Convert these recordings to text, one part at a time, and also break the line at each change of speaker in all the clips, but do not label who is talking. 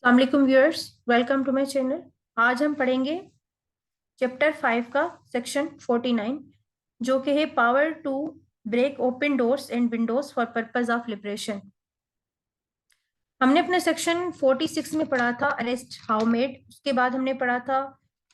अस्सलाम viewers, welcome to my channel. आज हम पढ़ेंगे चैप्टर 5 का सेक्शन 49, जो कि है power to break open doors and windows for purpose of liberation. हमने अपने सेक्शन 46 में पढ़ा था अरेस्ट हाउ मेड। उसके बाद हमने पढ़ा था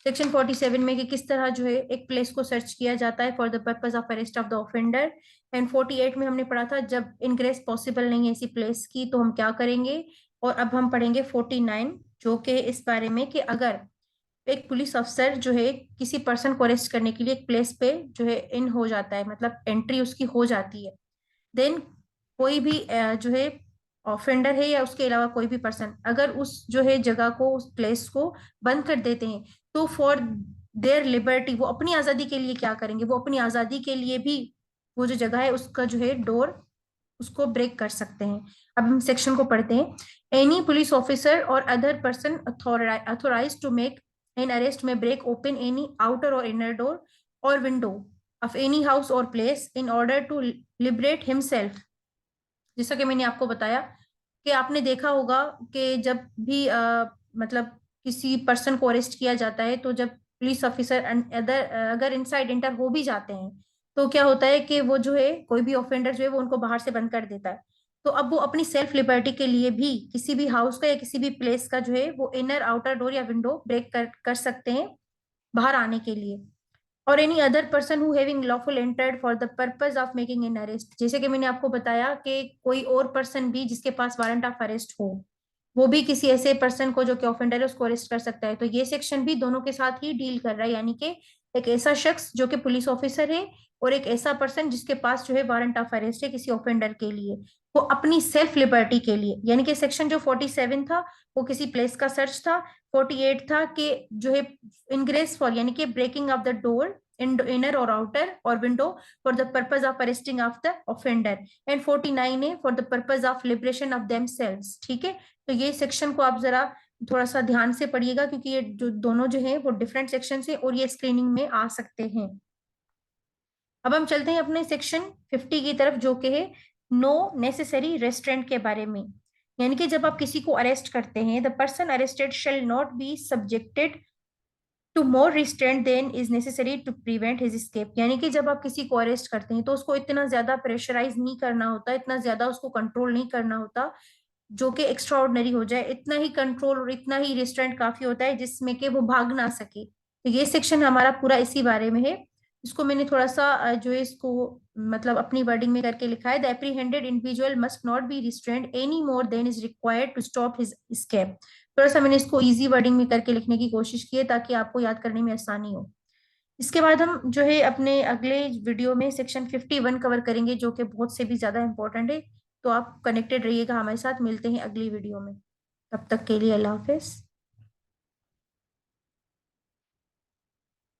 सेक्शन 47 में कि किस तरह जो है एक प्लेस को सर्च किया जाता है for the purpose of arrest of the offender. And 48 में हमने पढ़ा था जब इनग्रेस पॉसिबल नहीं है ऐसी प्लेस की तो हम क्या करेंगे। और अब हम पढ़ेंगे 49, जो कि इस बारे में कि अगर एक पुलिस अफसर जो है किसी पर्सन को अरेस्ट करने के लिए एक प्लेस पे जो है इन हो जाता है, मतलब एंट्री उसकी हो जाती है, देन कोई भी जो है ऑफेंडर है या उसके अलावा कोई भी पर्सन अगर उस जो है जगह को, उस प्लेस को बंद कर देते हैं, तो फॉर देयर लिबर्टी, वो अपनी आजादी के लिए क्या करेंगे, वो अपनी आजादी के लिए भी वो जो जगह है उसका जो है डोर उसको ब्रेक कर सकते हैं। अब हम सेक्शन को पढ़ते हैं। एनी पुलिस ऑफिसर और other person authorise to make an arrest may break open any outer और इनर डोर और विंडो ऑफ एनी हाउस और place in order to liberate himself. जैसा कि मैंने आपको बताया कि आपने देखा होगा कि जब भी मतलब किसी पर्सन को अरेस्ट किया जाता है, तो जब पुलिस ऑफिसर अदर अगर इनसाइड इंटर हो भी जाते हैं, तो क्या होता है कि वो जो है कोई भी ऑफेंडर जो है वो उनको बाहर से बंद कर देता है। तो अब वो अपनी सेल्फ लिबर्टी के लिए भी किसी भी हाउस का या किसी भी प्लेस का जो है वो इनर आउटर डोर या विंडो ब्रेक कर सकते हैं बाहर आने के लिए। और any other person who having lawful entered for the purpose of making an arrest, जैसे कि मैंने आपको बताया कि कोई और पर्सन भी जिसके पास वारंट ऑफ अरेस्ट हो, वो भी किसी ऐसे पर्सन को जो कि ऑफेंडर है उसको अरेस्ट कर सकता है। तो ये सेक्शन भी दोनों के साथ ही डील कर रहा है, यानी कि एक ऐसा शख्स जो कि पुलिस ऑफिसर है और एक ऐसा पर्सन जिसके पास जो है वारंट ऑफ अरेस्ट है किसी ऑफेंडर के लिए, वो अपनी सेल्फ लिबर्टी के लिए। यानी कि सेक्शन जो 47 था वो किसी प्लेस का सर्च था, 48 था कि जो है इनग्रेस फॉर यानी कि breaking of the door inner और आउटर और window for the purpose of arresting of the offender. And 49 है for the purpose of liberation of themselves. ठीक है, तो ये सेक्शन को आप जरा थोड़ा सा ध्यान से पढ़िएगा, क्योंकि ये जो दोनों जो है वो डिफरेंट सेक्शन है और ये स्क्रीनिंग में आ सकते हैं। अब हम चलते हैं अपने सेक्शन 50 की तरफ, जो कि है नो नेसेसरी रेस्ट्रेंट के बारे में। यानी कि जब आप किसी को अरेस्ट करते हैं, the person arrested shall not be subjected to more restraint than is necessary to prevent his escape. यानी कि जब आप किसी को अरेस्ट करते हैं तो उसको इतना ज्यादा प्रेशराइज नहीं करना होता, इतना ज्यादा उसको कंट्रोल नहीं करना होता जो कि एक्स्ट्रा ऑर्डनरी हो जाए। इतना ही कंट्रोल और इतना ही रिस्ट्रेंट काफी होता है जिसमें कि वो भाग ना सके। तो ये सेक्शन हमारा पूरा इसी बारे में है। इसको मैंने थोड़ा सा जो है इसको मतलब अपनी वर्डिंग में करके लिखा है। The apprehended individual must not be restrained any more than is required to stop his escape. थोड़ा सा मैंने इसको इजी वर्डिंग में करके लिखने की कोशिश की है ताकि आपको याद करने में आसानी हो। इसके बाद हम जो है अपने अगले वीडियो में सेक्शन 51 कवर करेंगे, जो कि बहुत से भी ज्यादा इंपॉर्टेंट है। तो आप कनेक्टेड रहिएगा हमारे साथ, मिलते हैं अगली वीडियो में। तब तक के लिए अल्लाह हाफिज।